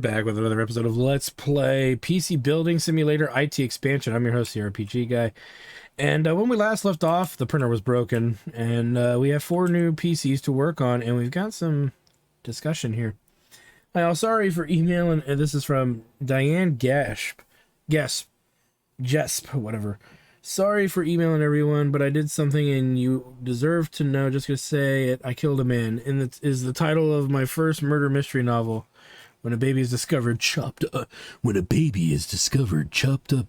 back with another episode of Let's Play PC Building Simulator IT Expansion. I'm your host, the RPG Guy. And when we last left off, the printer was broken, and we have 4 new PCs to work on, and we've got some discussion here. Now, sorry for emailing, and this is from Diane Jesp, whatever. Sorry for emailing everyone, but I did something and you deserve to know. Just gonna say it. I killed a man, and it is the title of my first murder mystery novel. When a baby is discovered chopped up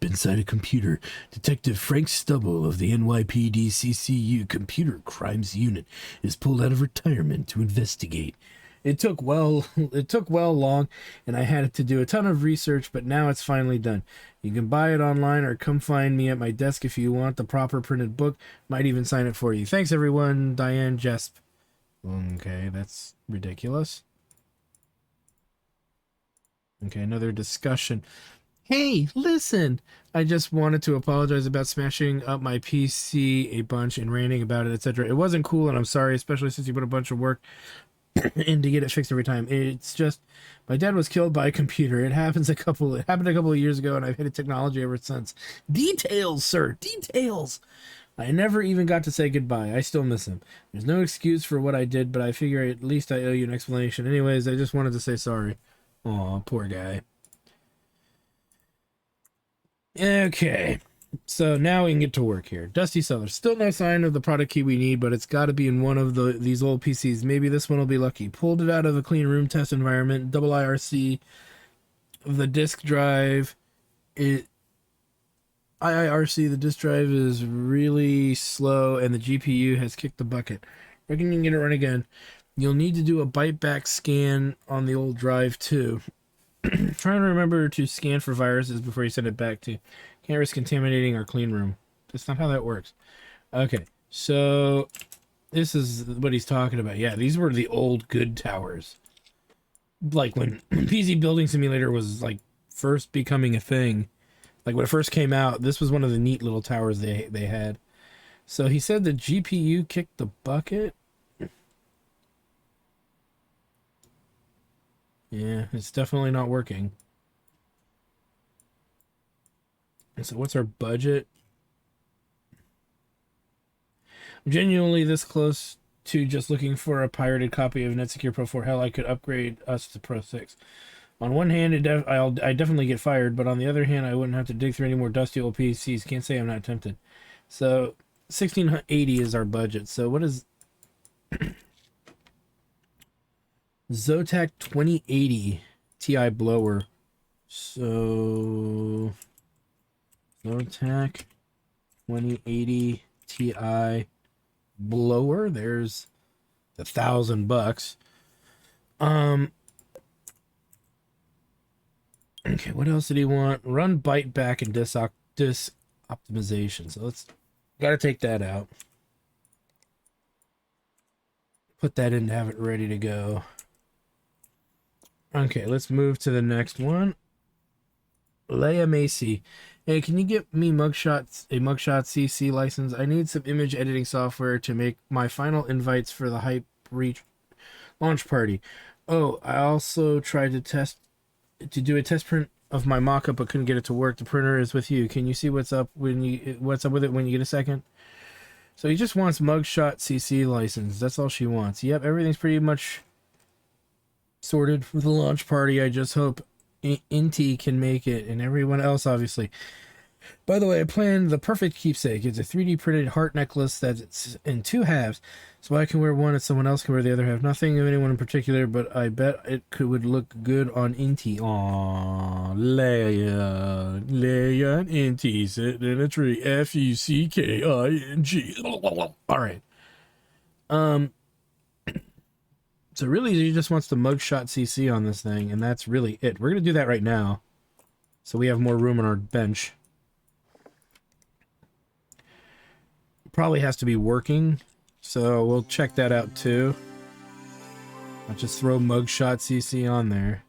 inside a computer, Detective Frank Stubble of the NYPD CCU Computer Crimes Unit is pulled out of retirement to investigate. It took well long, and I had to do a ton of research, but now it's finally done. You can buy it online or come find me at my desk if you want the proper printed book. Might even sign it for you. Thanks, everyone. Diane Jesp. Okay, that's ridiculous. Okay, another discussion. Hey, listen! I just wanted to apologize about smashing up my PC a bunch and ranting about it, etc. It wasn't cool, and I'm sorry, especially since you put a bunch of work in to get it fixed every time. It's just my dad was killed by a computer. It happened a couple of years ago, and I've hated technology ever since. Details, sir, details. I never even got to say goodbye. I still miss him. There's no excuse for what I did, but I figure at least I owe you an explanation. Anyways, I just wanted to say sorry. Aw, poor guy. Okay. So now we can get to work here. Dusty Cellar. Still no sign of the product key we need, but it's got to be in one of these old PCs. Maybe this one will be lucky. Pulled it out of a clean room test environment. Double IRC. The disk drive. IIRC, the disk drive is really slow, and the GPU has kicked the bucket. Reckon you can get it run again. You'll need to do a byte back scan on the old drive, too. Try and remember to scan for viruses before you send it back to. Can't risk contaminating our clean room. That's not how that works. Okay, so this is what he's talking about. Yeah, these were the old good towers. Like when PC Building Simulator was like first becoming a thing. Like when it first came out, this was one of the neat little towers they had. So he said the GPU kicked the bucket. Yeah, it's definitely not working. And so what's our budget? I'm genuinely this close to just looking for a pirated copy of NetSecure Pro 4. Hell, I could upgrade us to Pro 6. On one hand, I definitely get fired, but on the other hand, I wouldn't have to dig through any more dusty old PCs. Can't say I'm not tempted. So, 1680 is our budget. So what is... Zotac 2080 Ti blower. So Zotac 2080 Ti blower. There's $1,000. Okay, what else did he want? Run byte back and disk optimization. So gotta take that out. Put that in to have it ready to go. Okay, let's move to the next one. Leia Macy. Hey, can you get me a Mugshot CC license? I need some image editing software to make my final invites for the Hype Reach launch party. Oh, I also tried to do a test print of my mock-up but couldn't get it to work. The printer is with you. Can you see what's up with it when you get a second? So he just wants Mugshot CC license. That's all she wants. Yep, everything's pretty much sorted for the launch party. I just hope Inti can make it, and everyone else, obviously. By the way, I planned the perfect keepsake. It's a 3D printed heart necklace that's in 2 halves, so I can wear one and someone else can wear the other half. Nothing of anyone in particular, but I bet it would look good on Inti. Aww, Leia and Inti sitting in a tree. Fucking. All right. So really, he just wants the Mugshot CC on this thing, and that's really it. We're going to do that right now, so we have more room on our bench. Probably has to be working, so we'll check that out too. I'll just throw Mugshot CC on there.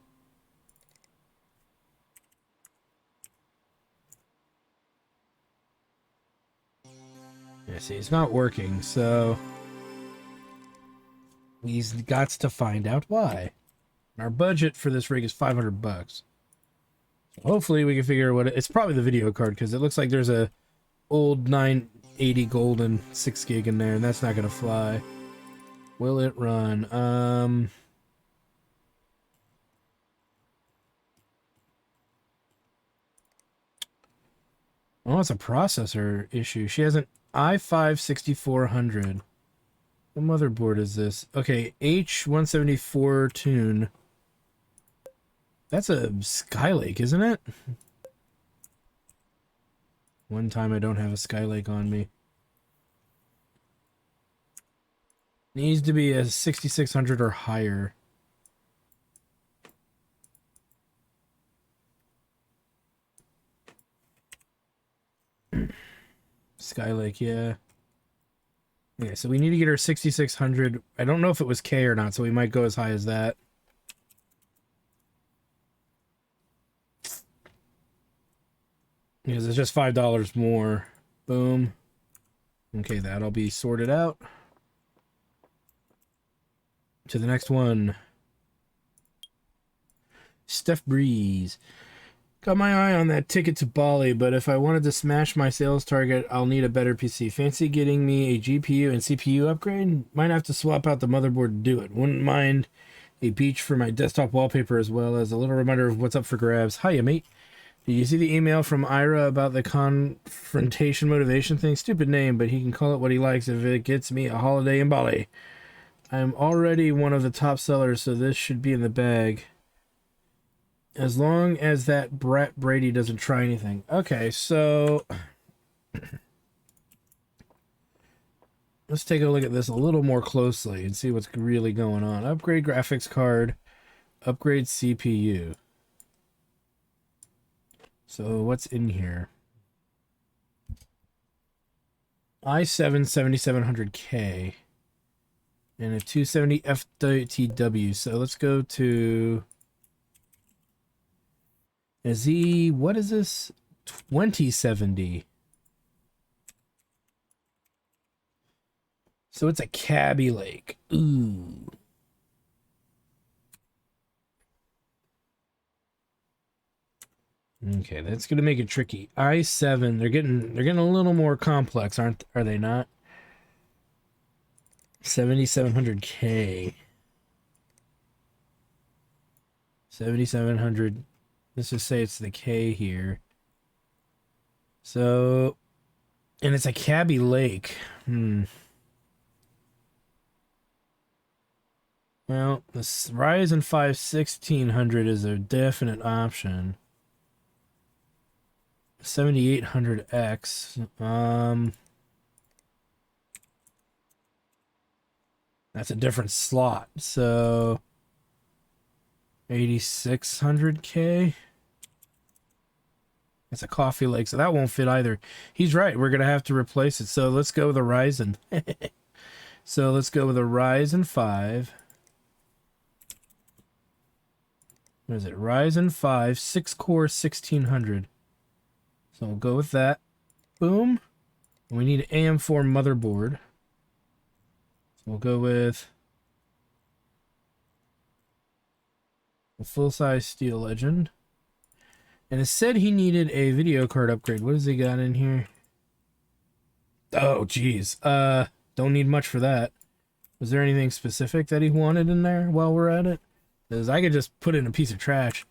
Yeah, see, it's not working, so... he's got to find out why. Our budget for this rig is $500. Hopefully we can figure out what it's probably the video card, because it looks like there's a old 980 golden 6 gig in there, and that's not gonna fly. Will it run? Oh, it's a processor issue. She has an i5 6400. What motherboard is this? Okay, H174 tune. That's a Skylake, isn't it? One time I don't have a Skylake on me. Needs to be a 6600 or higher. Skylake, yeah. Okay, so we need to get her 6600. I don't know if it was K or not, so we might go as high as that. Because it's just $5 more. Boom. Okay, that'll be sorted out. To the next one. Steph Breeze. Got my eye on that ticket to Bali, but if I wanted to smash my sales target, I'll need a better PC. Fancy getting me a GPU and CPU upgrade? Might have to swap out the motherboard to do it. Wouldn't mind a beach for my desktop wallpaper, as well as a little reminder of what's up for grabs. Hiya, mate. Did you see the email from Ira about the confrontation motivation thing? Stupid name, but he can call it what he likes if it gets me a holiday in Bali. I'm already one of the top sellers, so this should be in the bag. As long as that Brett Brady doesn't try anything. Okay, so let's take a look at this a little more closely and see what's really going on. Upgrade graphics card, upgrade CPU. So what's in here? i7 7700K and a 270 FTW. So let's go to what is this? 2070. So it's a Kaby Lake. Ooh. Okay, that's gonna make it tricky. i7, they're getting a little more complex, are they not? 7700K. 7700. Let's just say it's the K here. So, and it's a Kaby Lake. Well, the Ryzen 5 1600 is a definite option. 7800X. That's a different slot. So 8600K. It's a Coffee Lake, so that won't fit either. He's right. We're gonna have to replace it. So let's go with a Ryzen. So let's go with a Ryzen 5. What is it? Ryzen 5 6-core 1600. So we'll go with that. Boom. And we need an AM4 motherboard. So we'll go with a full-size Steel Legend. And it said he needed a video card upgrade. What has he got in here? Oh, geez. Don't need much for that. Was there anything specific that he wanted in there while we're at it? Because I could just put in a piece of trash.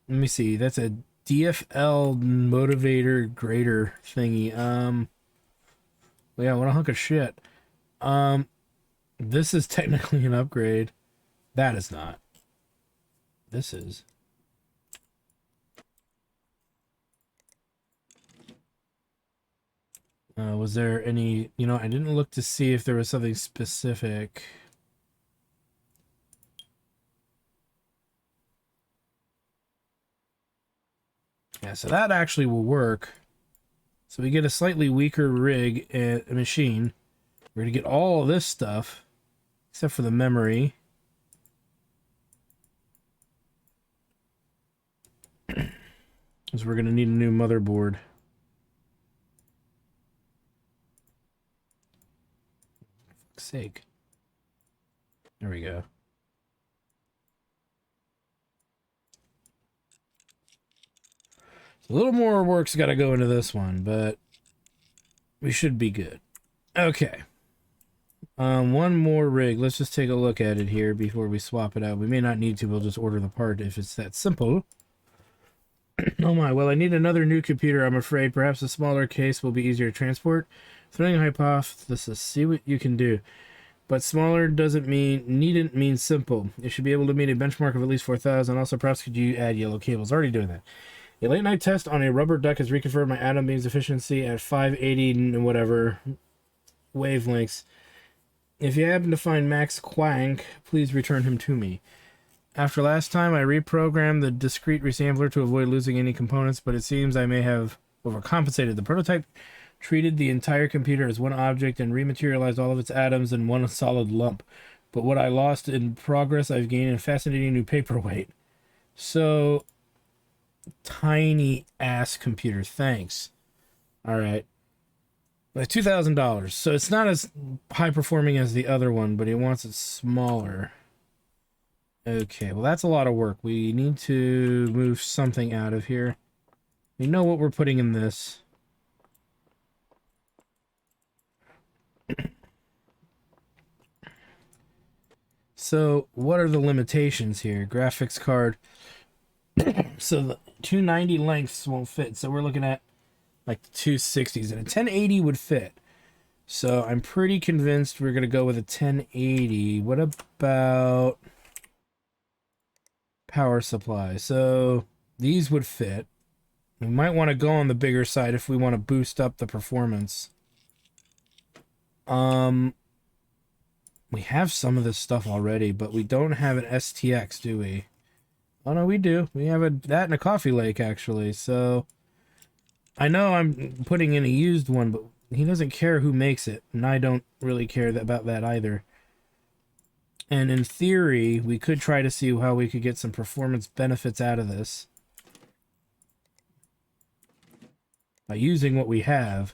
Let me see. That's a DFL motivator grader thingy. Yeah, what a hunk of shit. This is technically an upgrade. That is not. This is. Was there any, I didn't look to see if there was something specific. Yeah, so that actually will work. So we get a slightly weaker rig and a machine. We're going to get all of this stuff, except for the memory. Because we're going to need a new motherboard. For fuck's sake. There we go. A little more work's got to go into this one, but we should be good. Okay. One more rig. Let's just take a look at it here before we swap it out. We may not need to. We'll just order the part if it's that simple. Oh my, well, I need another new computer, I'm afraid. Perhaps a smaller case will be easier to transport. Throwing a hypothesis. See what you can do. But smaller needn't mean simple. You should be able to meet a benchmark of at least 4,000. Also, perhaps could you add yellow cables? Already doing that. A late night test on a rubber duck has reconfirmed my atom beam's efficiency at 580 and whatever wavelengths. If you happen to find Max Quank, please return him to me. After last time, I reprogrammed the discrete resampler to avoid losing any components, but it seems I may have overcompensated. The prototype treated the entire computer as one object and rematerialized all of its atoms in one solid lump. But what I lost in progress, I've gained in a fascinating new paperweight. So, tiny ass computer. Thanks. All right. Like $2,000. So it's not as high performing as the other one, but he wants it smaller. Okay, well that's a lot of work. We need to move something out of here. We know what we're putting in this. So what are the limitations here? Graphics card. So the 290 lengths won't fit. So we're looking at like the 260s, and a 1080 would fit. So I'm pretty convinced we're going to go with a 1080. What about power supply? So these would fit. We might want to go on the bigger side if we want to boost up the performance. We have some of this stuff already, but we don't have an STX, do we? Oh no, we do. We have that and a Coffee Lake, actually. So I know I'm putting in a used one, but he doesn't care who makes it, and I don't really care about that either. And in theory, we could try to see how we could get some performance benefits out of this by using what we have.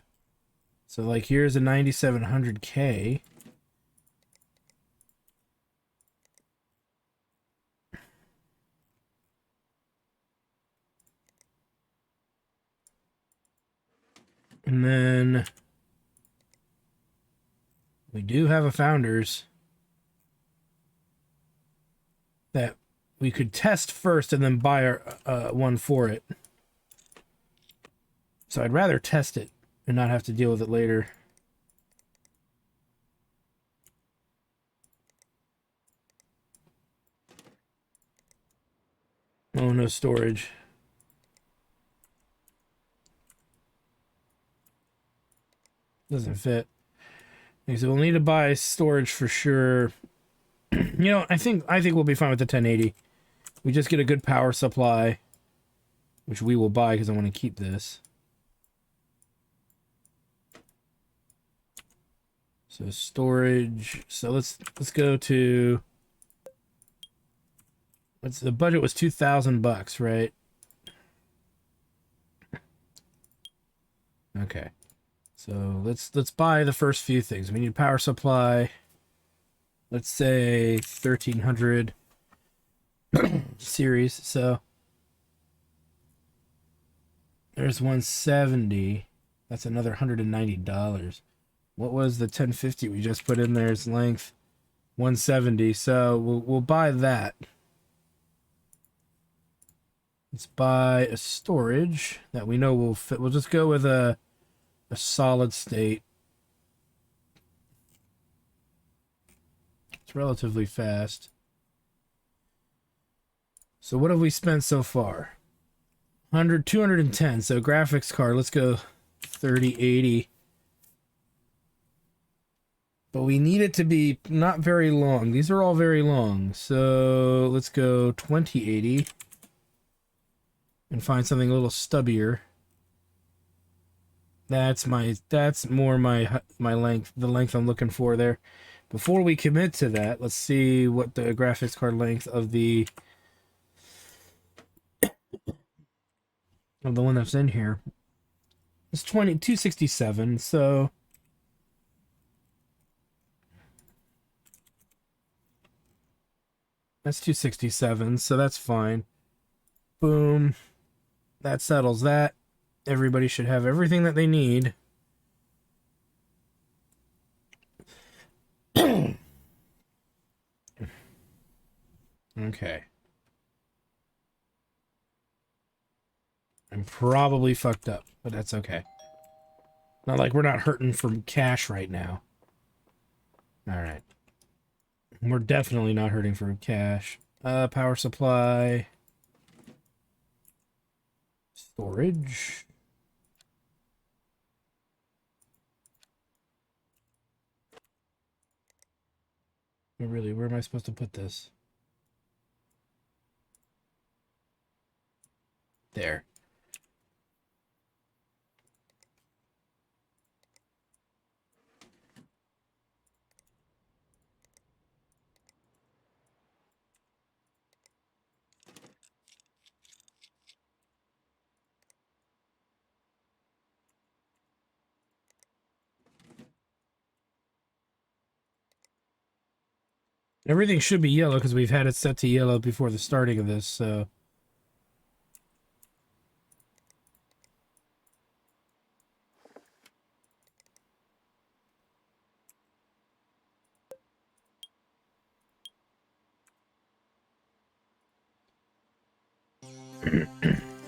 So like here's a 9700K. And then we do have a Founders that we could test first and then buy our, one for it. So I'd rather test it and not have to deal with it later. Oh, no storage. Doesn't fit. Okay, so we'll need to buy storage for sure. You know, I think we'll be fine with the 1080. We just get a good power supply, which we will buy because I want to keep this. So storage. So let's go to. The budget was $2,000, right? Okay. So let's buy the first few things. We need power supply. Let's say 1300 series. So there's 170. That's another $190. What was the 1050 we just put in there's length? 170. So we'll buy that. Let's buy a storage that we know will fit. We'll just go with a solid state. It's relatively fast. So what have we spent so far? 210. So graphics card, let's go 3080. But we need it to be not very long. These are all very long. So let's go 2080 and find something a little stubbier. That's more my length, the length I'm looking for there. Before we commit to that, let's see what the graphics card length of the one that's in here. It's 267, so that's 267, so that's fine. Boom. that settles that. Everybody should have everything that they need. Okay. I'm probably fucked up, but that's okay. Not like we're not hurting from cash right now. Alright. We're definitely not hurting from cash. Power supply. Storage. Really, where am I supposed to put this? There. Everything should be yellow because we've had it set to yellow before the starting of this, so...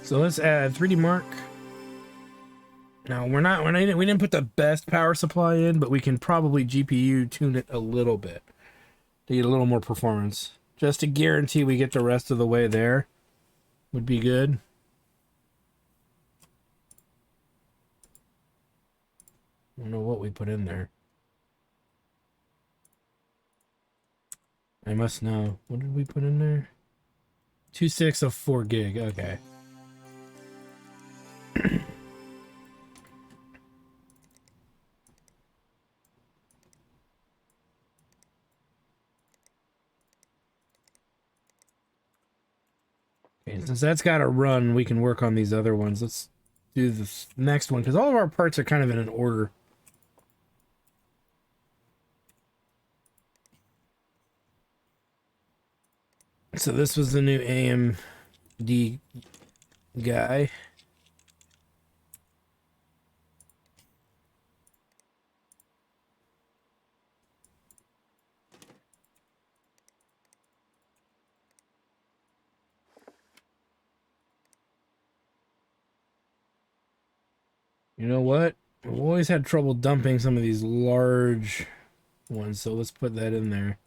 So let's add 3D Mark. Now, we didn't put the best power supply in, but we can probably GPU tune it a little bit to get a little more performance. Just to guarantee we get the rest of the way there would be good. I don't know what we put in there. I must know. What did we put in there? 2.6 of 4 gig. Okay. Okay, since that's got to run, we can work on these other ones. Let's do the next one, because all of our parts are kind of in an order. So this was the new AMD guy. You know what? I've always had trouble dumping some of these large ones, so let's put that in there.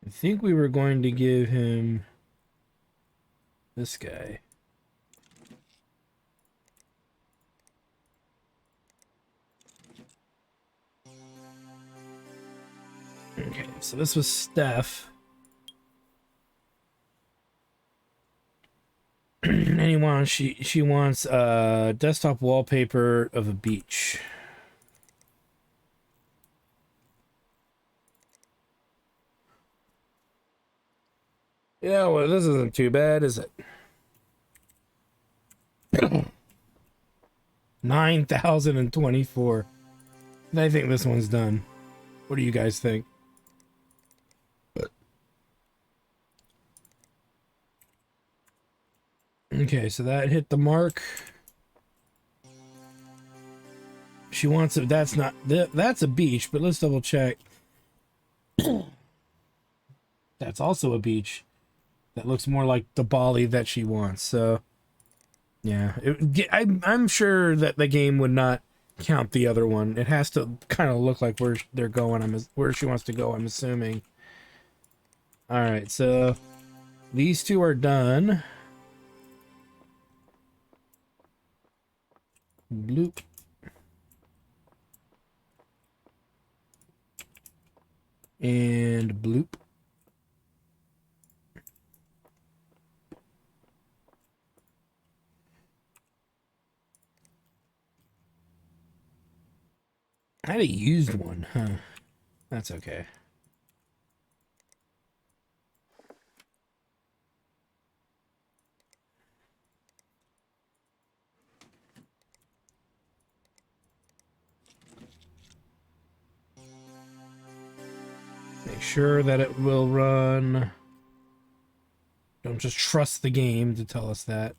I think we were going to give him this guy. Okay, so this was Steph. And she wants desktop wallpaper of a beach. Yeah, well, this isn't too bad, is it? 9,024. I think this one's done. What do you guys think? Okay, so that hit the mark. She wants it. That's not. That's a beach, but let's double check. That's also a beach. That looks more like the Bali that she wants. So, yeah, I'm sure that the game would not count the other one. It has to kind of look like where they're going. Where she wants to go. I'm assuming. All right, so these two are done. Bloop. And bloop. I had a used one, huh? That's okay. Make sure that it will run. Don't just trust the game to tell us that.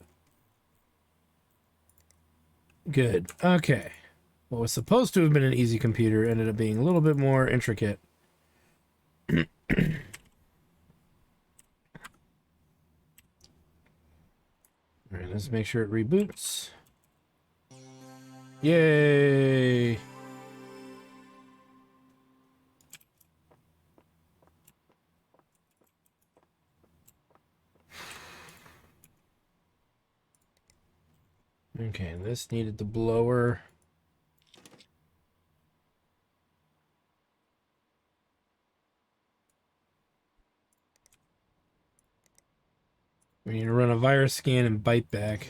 Good. Okay. What was supposed to have been an easy computer ended up being a little bit more intricate. Alright, let's make sure it reboots. Yay! Okay, this needed the blower. We need to run a virus scan and bite back.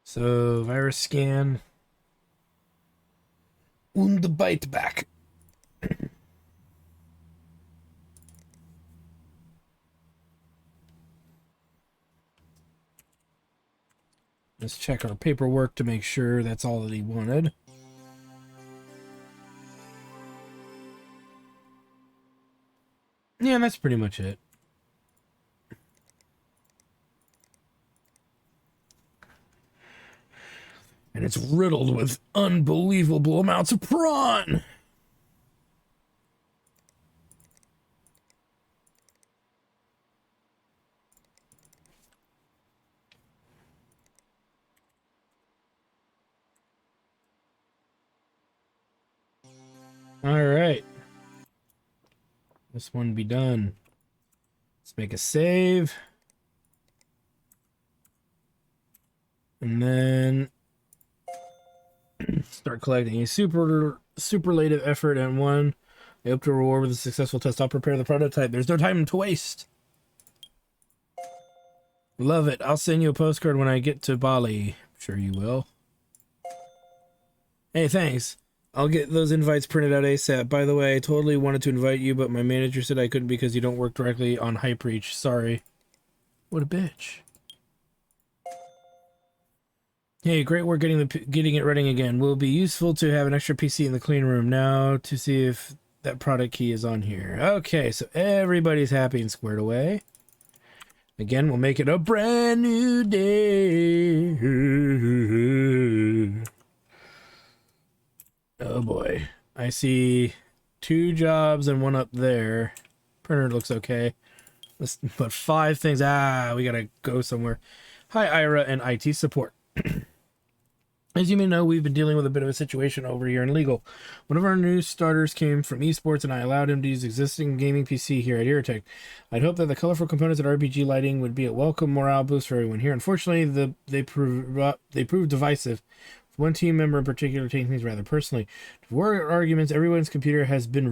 So, virus scan. Und bite back. Let's check our paperwork to make sure that's all that he wanted. Yeah, that's pretty much it. And it's riddled with unbelievable amounts of prawn. All right. This one be done. Let's make a save. And then start collecting a superlative effort and one. I hope to reward with a successful test. I'll prepare the prototype. There's no time to waste. Love it. I'll send you a postcard when I get to Bali. Sure you will. Hey, thanks. I'll get those invites printed out ASAP. By the way, I totally wanted to invite you, but my manager said I couldn't because you don't work directly on Hypreach. Sorry. What a bitch. Hey, great work getting it running again. Will be useful to have an extra PC in the clean room now to see if that product key is on here. Okay, so everybody's happy and squared away. Again, we'll make it a brand new day. Oh boy. I see 2 jobs and 1 up there. Printer looks okay. Let's put 5 things. We gotta go somewhere. Hi, Ira and IT support. As you may know, we've been dealing with a bit of a situation over here in legal. One of our new starters came from esports, and I allowed him to use existing gaming PC here at Irritech. I'd hoped that the colorful components and RPG lighting would be a welcome morale boost for everyone here. Unfortunately, they proved divisive. One team member in particular taking things rather personally. To avoid arguments, everyone's computer has been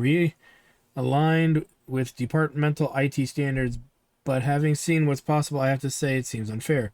realigned with departmental IT standards, but having seen what's possible, I have to say it seems unfair.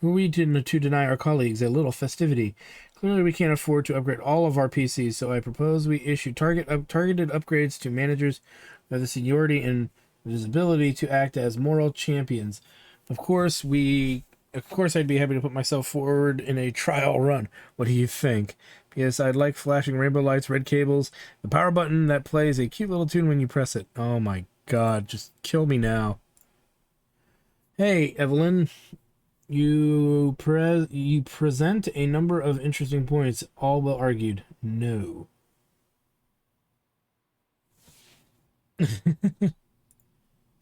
Who are we to deny our colleagues a little festivity? Clearly, we can't afford to upgrade all of our PCs, so I propose we issue targeted upgrades to managers with the seniority and visibility to act as moral champions. Of course, I'd be happy to put myself forward in a trial run. What do you think? Yes, I'd like flashing rainbow lights, red cables, the power button that plays a cute little tune when you press it. Oh my god, just kill me now. Hey, Evelyn. You present a number of interesting points, all well argued. No.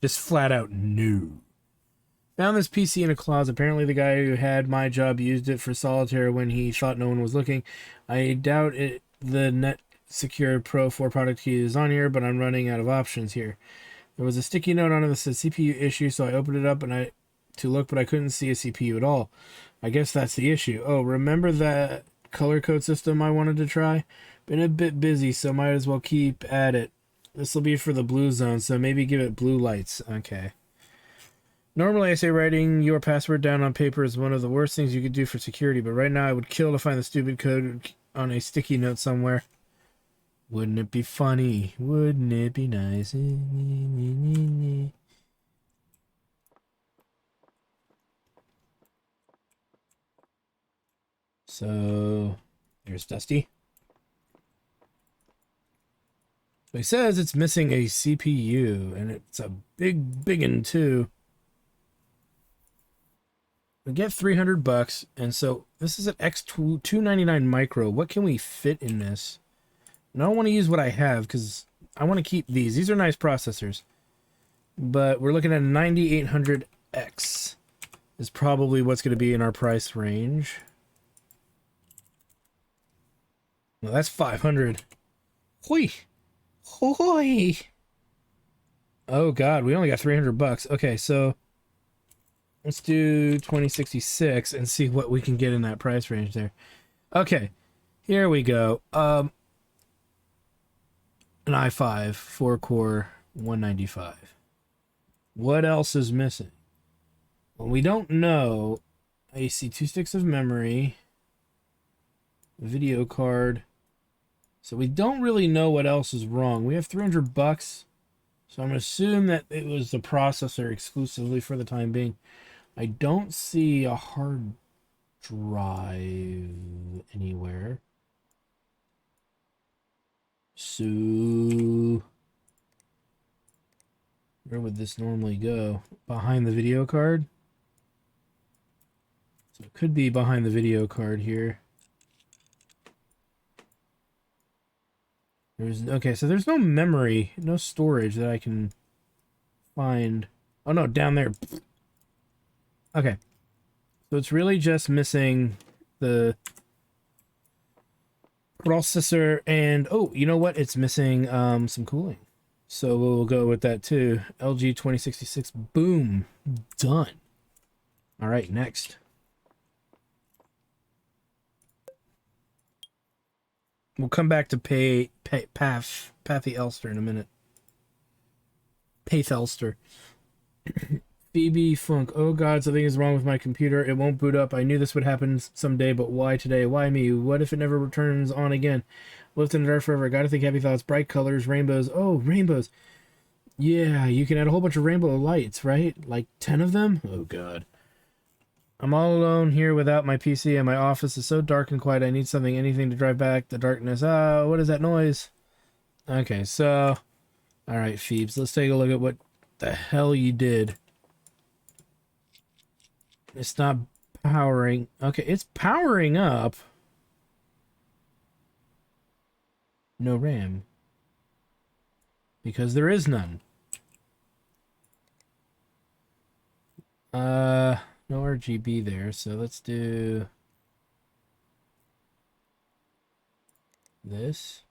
Just flat out no. Found this PC in a closet. Apparently the guy who had my job used it for solitaire when he thought no one was looking. I doubt it. The NetSecure Pro 4 product key is on here, but I'm running out of options here. There was a sticky note on it that said CPU issue, so I opened it up and to look, but I couldn't see a CPU at all. I guess that's the issue. Oh, remember that color code system I wanted to try? Been a bit busy, so might as well keep at it. This will be for the blue zone, so maybe give it blue lights. Okay. Normally I say writing your password down on paper is one of the worst things you could do for security, but right now I would kill to find the stupid code on a sticky note somewhere. Wouldn't it be funny? Wouldn't it be nice? So there's Dusty. So he says it's missing a CPU, and it's a big one too. We get $300, and so this is an X299 Micro. What can we fit in this? And I don't want to use what I have because I want to keep these. These are nice processors, but we're looking at a 9800X is probably what's going to be in our price range. Well, that's 500. Hoi. Hoi. Oh God, we only got $300. Okay, so let's do 2066 and see what we can get in that price range there. Okay, here we go. An i5 4-core 195. What else is missing? Well, we don't know. I see 2 sticks of memory, video card. So we don't really know what else is wrong. We have $300, so I'm going to assume that it was the processor exclusively for the time being. I don't see a hard drive anywhere. So where would this normally go? Behind the video card? So it could be behind the video card here. Okay, so there's no memory, no storage that I can find. Oh no, down there. Okay. So it's really just missing the processor and oh, you know what? It's missing some cooling. So we'll go with that too. LG 2066. Boom. Done. All right, next. We'll come back to Pathy Elster in a minute. Path Elster. Phoebe Funk. Oh God, something is wrong with my computer. It won't boot up. I knew this would happen someday, but why today? Why me? What if it never returns on again? Lived in the dark forever. Gotta think happy thoughts. Bright colors, rainbows. Oh, rainbows. Yeah, you can add a whole bunch of rainbow lights, right? Like 10 of them? Oh God. I'm all alone here without my PC, and my office is so dark and quiet. I need something, anything to drive back the darkness. Ah, what is that noise? Okay, so... Alright, Phoebes, let's take a look at what the hell you did. It's not powering. Okay, it's powering up. No RAM. Because there is none. No RGB there, so let's do this.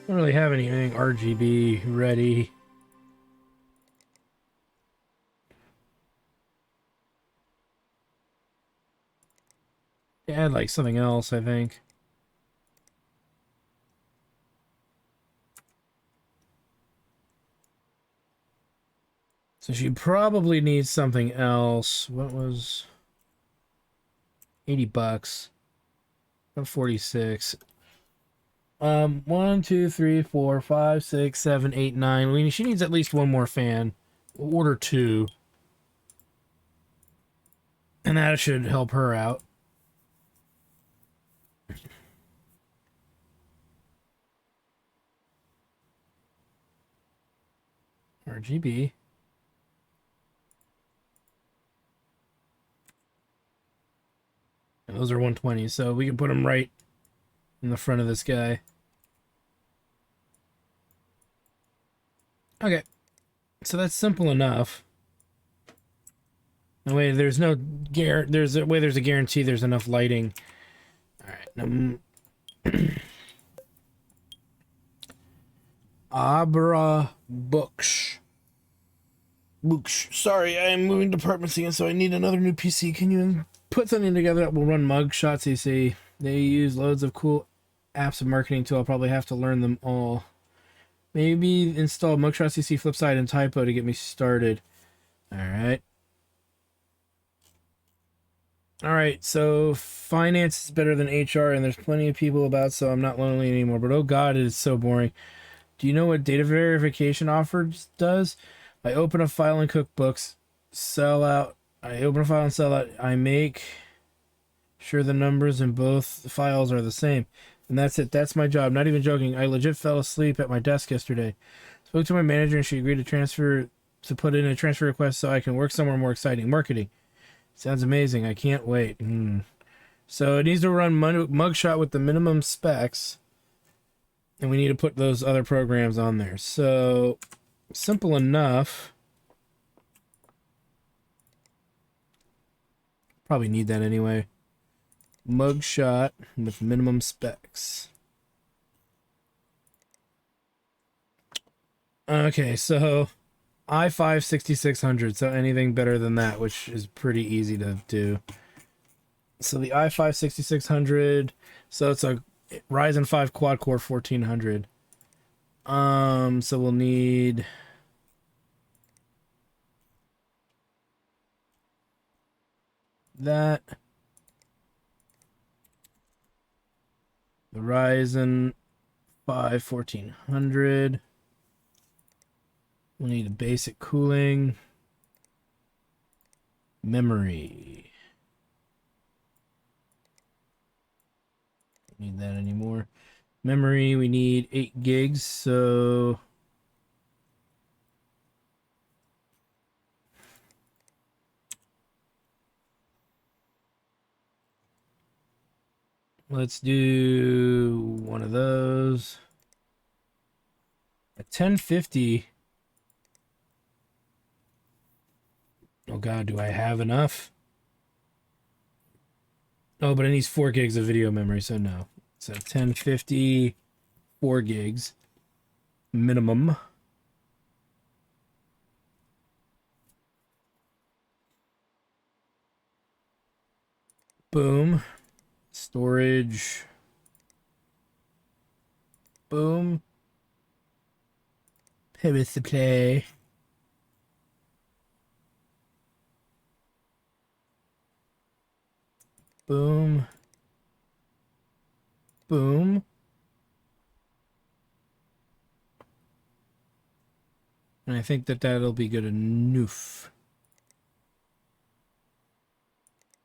Don't really have anything RGB ready. Add like something else, I think. So she probably needs something else. What was $80? About 46. 1, 2, 3, 4, 5, 6, 7, 8, 9. I mean, she needs at least one more fan. We'll order 2. And that should help her out. RGB. And those are 120, so we can put them right in the front of this guy. Okay, so that's simple enough. No way, there's no there's a guarantee there's enough lighting. All right, Abra Books. Mooch, sorry, I am moving departments again, so I need another new PC. Can you put something together that will run Mugshot CC? They use loads of cool apps and marketing tool. I'll probably have to learn them all. Maybe install Mugshot CC, Flipside, and Typo to get me started. Alright. Alright, so finance is better than HR, and there's plenty of people about, so I'm not lonely anymore. But oh god, it is so boring. Do you know what data verification offers does? I open a file in cookbooks, sell out. I open a file and sell out. I make sure the numbers in both files are the same. And that's it. That's my job. Not even joking. I legit fell asleep at my desk yesterday. Spoke to my manager and she agreed to put in a transfer request so I can work somewhere more exciting. Marketing. Sounds amazing. I can't wait. So it needs to run Mugshot with the minimum specs. And we need to put those other programs on there. So, simple enough. Probably need that anyway. Mugshot with minimum specs. Okay, so i5 6600. So anything better than that, which is pretty easy to do. So the i5 6600. So it's a Ryzen 5 quad core 1400. So we'll need that. The Ryzen 5 1400. We'll need a basic cooling. Memory. Don't need that anymore. Memory, we need 8 gigs, so let's do one of those. A 1050. Oh god, do I have enough? Oh, but it needs 4 gigs of video memory, so no. So 1050, 4 gigs minimum. Boom. Storage. Boom. Power supply. Boom. Boom. And I think that that'll be good enough.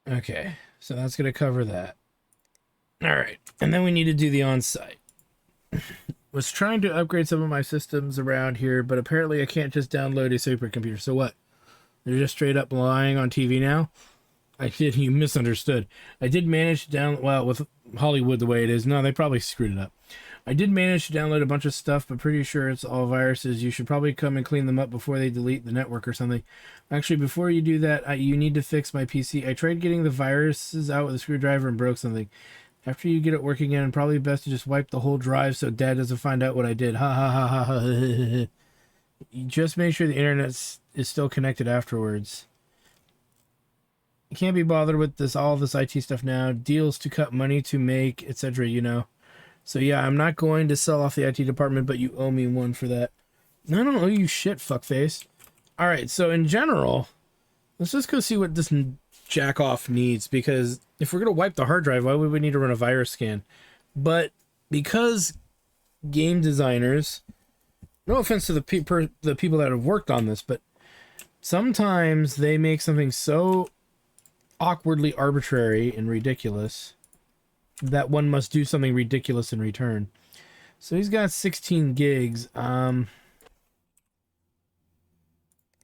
Okay, so that's going to cover that. All right, and then we need to do the on-site. Was trying to upgrade some of my systems around here, but apparently I can't just download a supercomputer. So what? They're just straight up lying on TV now? You misunderstood. I did manage to download, well, with Hollywood the way it is, no, they probably screwed it up. I did manage to download a bunch of stuff, but pretty sure it's all viruses. You should probably come and clean them up before they delete the network or something. Actually, before you do that, you need to fix my PC. I tried getting the viruses out with a screwdriver and broke something. After you get it working again, probably best to just wipe the whole drive so Dad doesn't find out what I did. Ha ha ha ha ha. You just make sure the internet is still connected afterwards. You can't be bothered with all this IT stuff now. Deals to cut money to make, etc., you know. So yeah, I'm not going to sell off the IT department, but you owe me one for that. I don't owe you shit, fuckface. Alright, so in general, let's just go see what this jack-off needs, because if we're going to wipe the hard drive, why would we need to run a virus scan? But because game designers, no offense to the people that have worked on this, but sometimes they make something so awkwardly arbitrary and ridiculous that one must do something ridiculous in return. So he's got 16 gigs.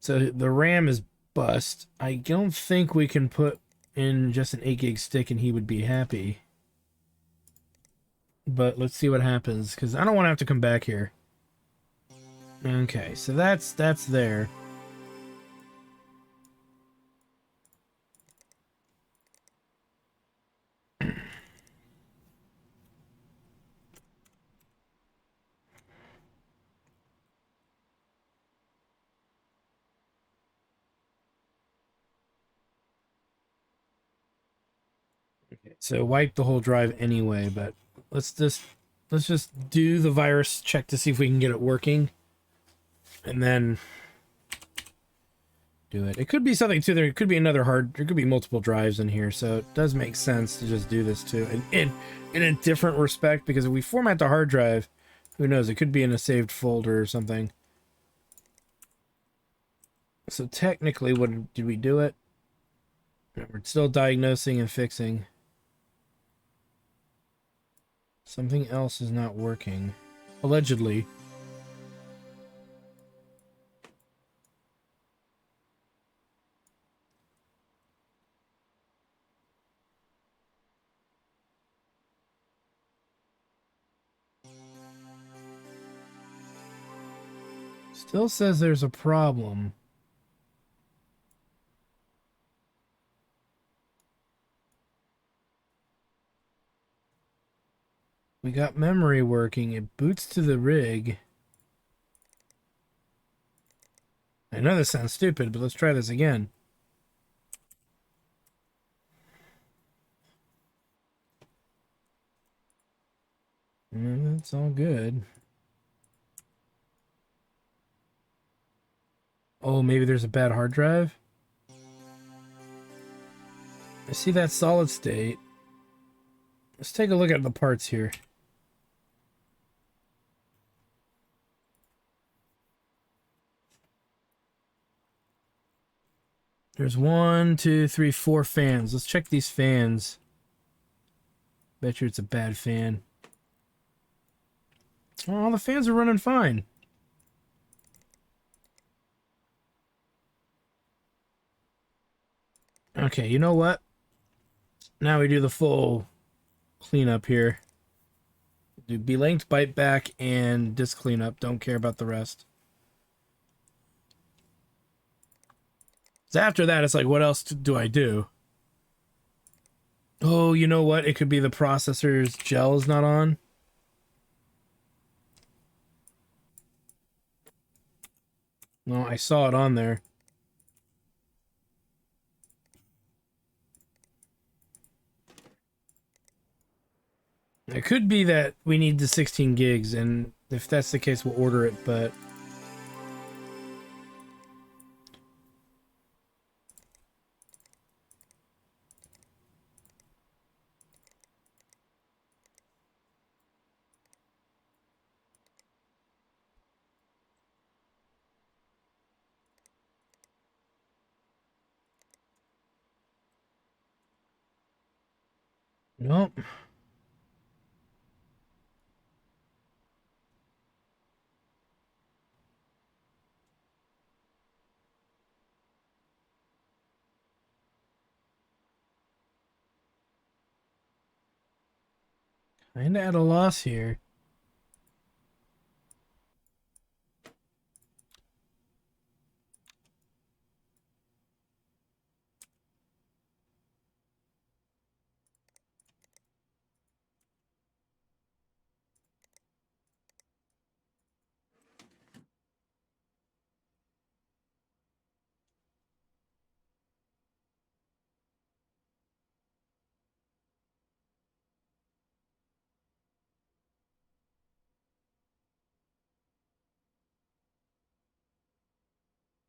So the RAM is bust. I don't think we can put in just an 8 gig stick and he would be happy. But let's see what happens, because I don't want to have to come back here. Okay, so that's there. Okay, so wipe the whole drive anyway, but let's just do the virus check to see if we can get it working, and then do it. It could be something too. There could be another there could be multiple drives in here, so it does make sense to just do this too. And in a different respect, because if we format the hard drive, who knows? It could be in a saved folder or something. So technically, what did we do it? We're still diagnosing and fixing. Something else is not working. Allegedly. Still says there's a problem. We got memory working. It boots to the rig. I know this sounds stupid, but let's try this again. That's all good. Oh, maybe there's a bad hard drive? I see that solid state. Let's take a look at the parts here. There's 1, 2, 3, 4 fans. Let's check these fans. Bet you it's a bad fan. Oh, the fans are running fine. Okay, you know what? Now we do the full cleanup here. Do B-linked, bite back, and disk cleanup. Don't care about the rest. So after that, it's like, what else do I do? Oh, you know what? It could be the processor's gel is not on. No, I saw it on there. It could be that we need the 16 gigs, and if that's the case, we'll order it, but... Nope. Kinda at a loss here.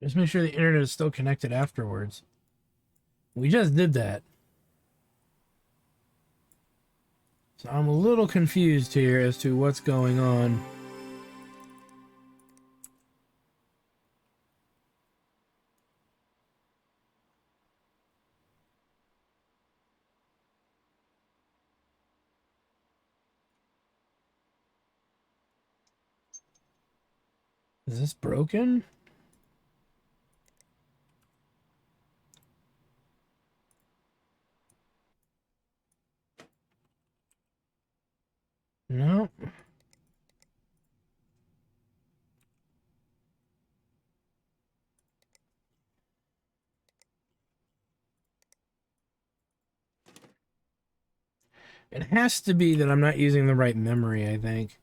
Just make sure the internet is still connected afterwards. We just did that. So I'm a little confused here as to what's going on. Is this broken? No. It has to be that I'm not using the right memory, I think.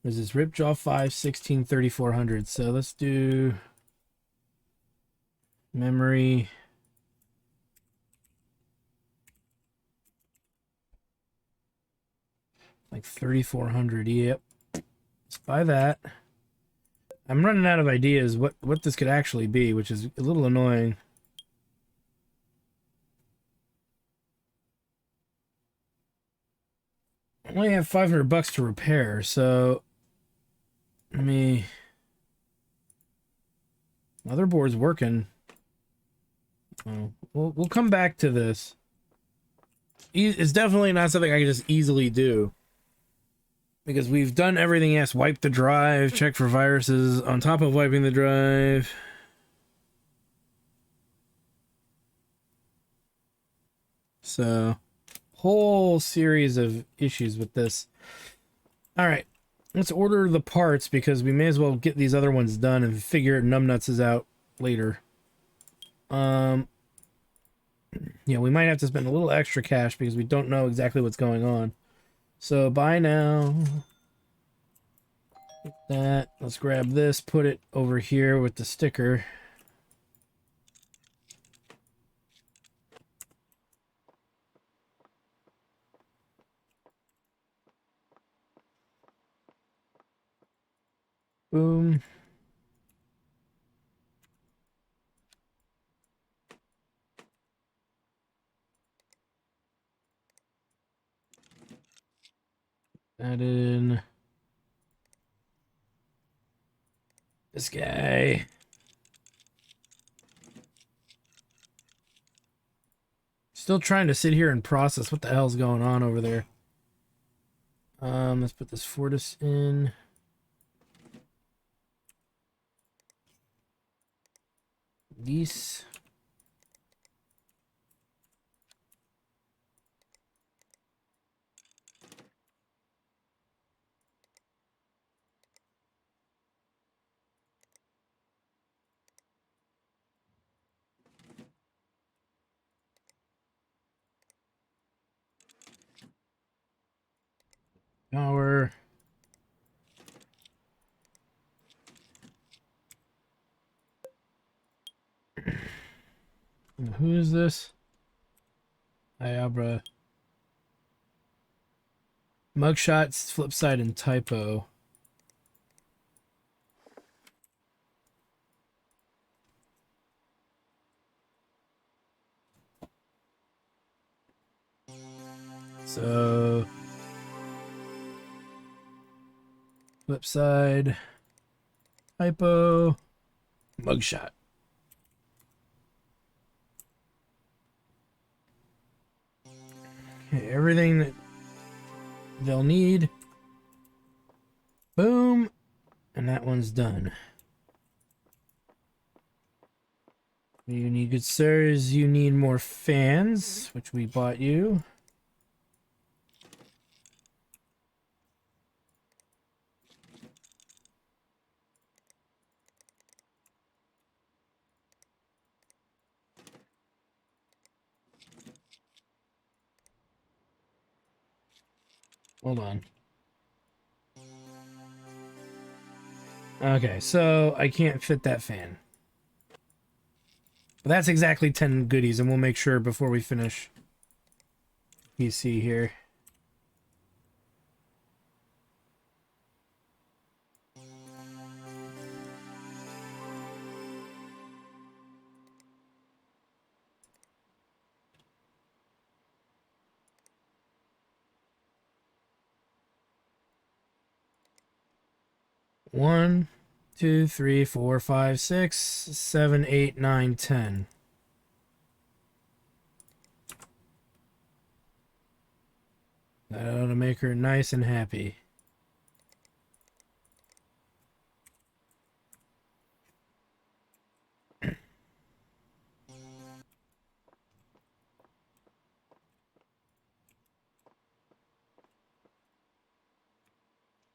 This is Ripjaw 5 16 3400. So let's do memory. Like 3,400. Yep. Let's buy that. I'm running out of ideas what this could actually be, which is a little annoying. I only have $500 to repair, so let me. Motherboard's working. Oh, we'll come back to this. It's definitely not something I can just easily do. Because we've done everything else. Wipe the drive, check for viruses, on top of wiping the drive. So, whole series of issues with this. Alright, let's order the parts because we may as well get these other ones done and figure numbnuts is out later. Yeah, we might have to spend a little extra cash because we don't know exactly what's going on. So, buy now. That. Let's grab this, put it over here with the sticker. Boom. Add in this guy. Still trying to sit here and process what the hell's going on over there. Let's put this Fortis in. These. Power. Who is this? Iabra. Mugshots, Flipside, and Typo. So, Flipside, Typo, Mugshot. Okay, everything that they'll need. Boom. And that one's done. You need, good sirs, you need more fans, which we bought you. Hold on. Okay, so I can't fit that fan. But that's exactly 10 goodies, and we'll make sure before we finish PC here. One, two, three, four, five, six, 7, 8, 9, 10. That ought to make her nice and happy.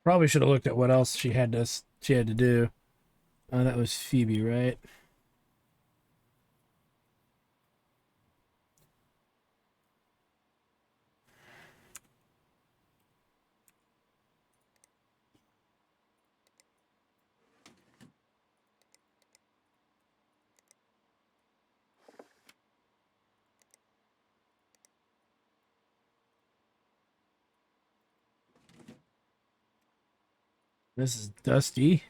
Probably should have looked at what else she had to do. That was Phoebe, right? This is Dusty.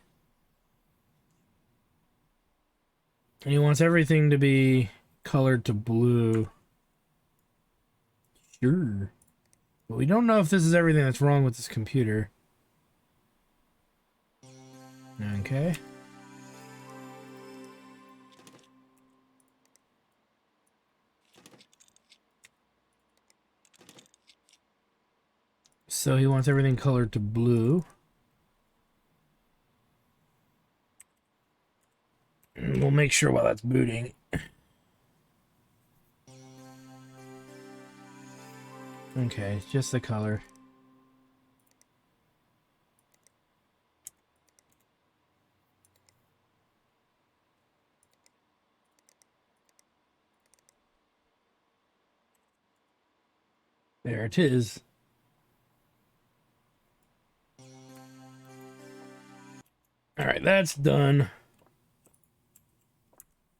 And he wants everything to be colored to blue. Sure. But we don't know if this is everything that's wrong with this computer. Okay. So he wants everything colored to blue. We'll make sure while that's booting. Okay, just the color. There it is. All right, that's done.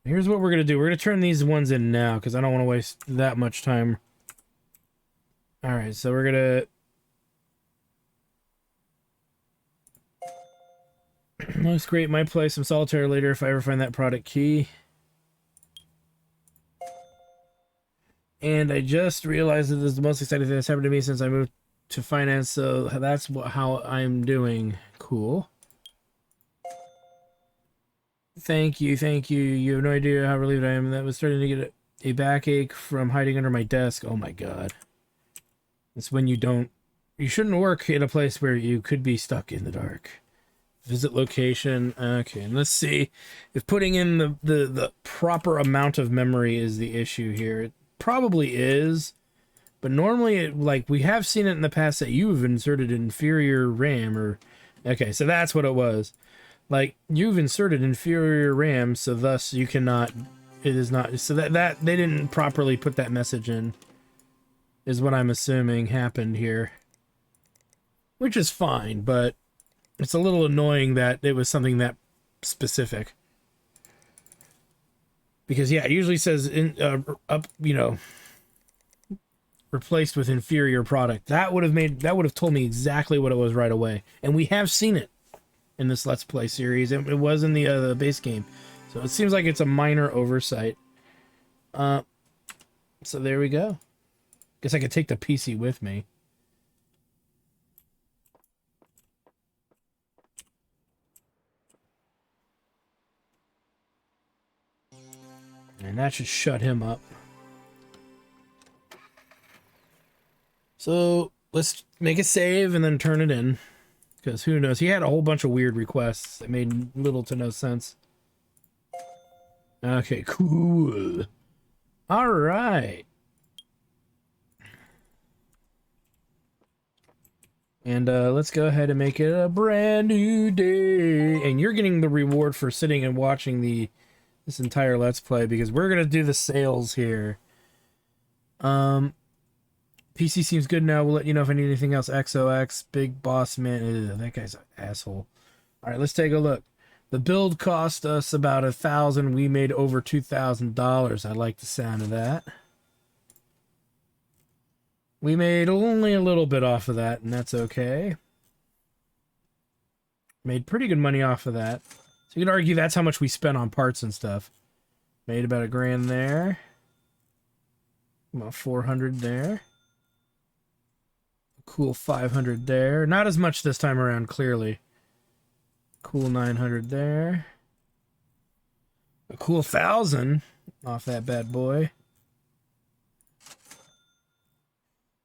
Here's what we're going to do. We're going to turn these ones in now because I don't want to waste that much time. All right, so we're going to... Looks great. Might play some solitaire later if I ever find that product key. And I just realized that this is the most exciting thing that's happened to me since I moved to finance, so that's how I'm doing. Cool. Thank you, thank you. You have no idea how relieved I am. That was starting to get a backache from hiding under my desk. Oh my god. It's when you don't... You shouldn't work in a place where you could be stuck in the dark. Visit location. Okay, and let's see if putting in the proper amount of memory is the issue here. It probably is, but normally, like, we have seen it in the past that you've inserted inferior RAM or... Okay, so that's what it was. Like, you've inserted inferior RAM, so thus you cannot... It is not... So that they didn't properly put that message in, is what I'm assuming happened here. Which is fine, but it's a little annoying that it was something that specific. Because, yeah, it usually says, you know, replaced with inferior product. That would have told me exactly what it was right away. And we have seen it in this Let's Play series. It was in the base game. So it seems like it's a minor oversight. So there we go. Guess I could take the PC with me. And that should shut him up. So let's make a save and then turn it in. Because who knows? He had a whole bunch of weird requests that made little to no sense. Okay, cool. All right. And let's go ahead and make it a brand new day. And you're getting the reward for sitting and watching this entire Let's Play, because we're going to do the sales here. PC seems good now. We'll let you know if I need anything else. XOX, Big Boss Man. Ugh, that guy's an asshole. All right, let's take a look. The build cost us about $1,000. We made over $2,000. I like the sound of that. We made only a little bit off of that, and that's okay. Made pretty good money off of that. So you could argue that's how much we spent on parts and stuff. Made about $1,000 there. About 400 there. Cool 500 there. Not as much this time around, clearly. Cool 900 there. A cool 1,000 off that bad boy.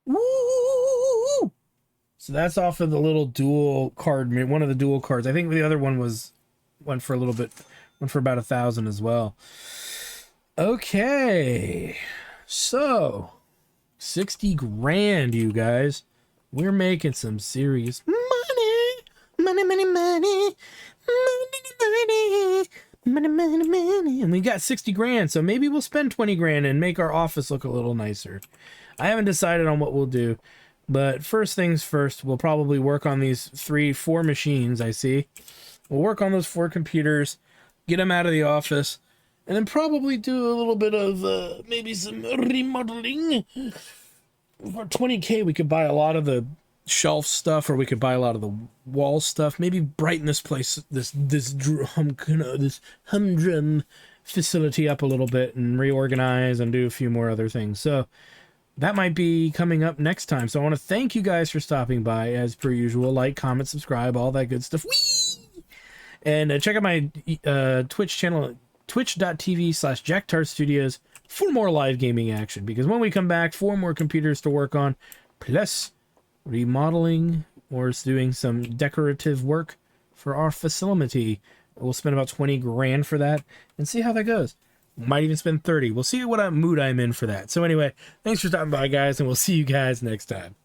Woo! So that's off of the little dual card, one of the dual cards. I think the other one went for a little bit, went for about 1,000 as well. Okay, so 60 grand, you guys. We're making some serious money, money, money, money, money, money, money, money, and we got 60 grand. So maybe we'll spend 20 grand and make our office look a little nicer. I haven't decided on what we'll do, but first things first, we'll probably work on these 4 machines I see. We'll work on those 4 computers, get them out of the office, and then probably do a little bit of maybe some remodeling. For 20K, we could buy a lot of the shelf stuff, or we could buy a lot of the wall stuff. Maybe brighten this place, this humdrum facility up a little bit and reorganize and do a few more other things. So that might be coming up next time. So I want to thank you guys for stopping by as per usual. Like, comment, subscribe, all that good stuff. Whee! And check out my Twitch channel, twitch.tv/JackTartStudios for more live gaming action. Because when we come back, 4 more computers to work on, plus remodeling or doing some decorative work for our facility. We'll spend about 20 grand for that and see how that goes. Might even spend 30. We'll see what mood I'm in for that. So anyway, thanks for stopping by, guys, and we'll see you guys next time.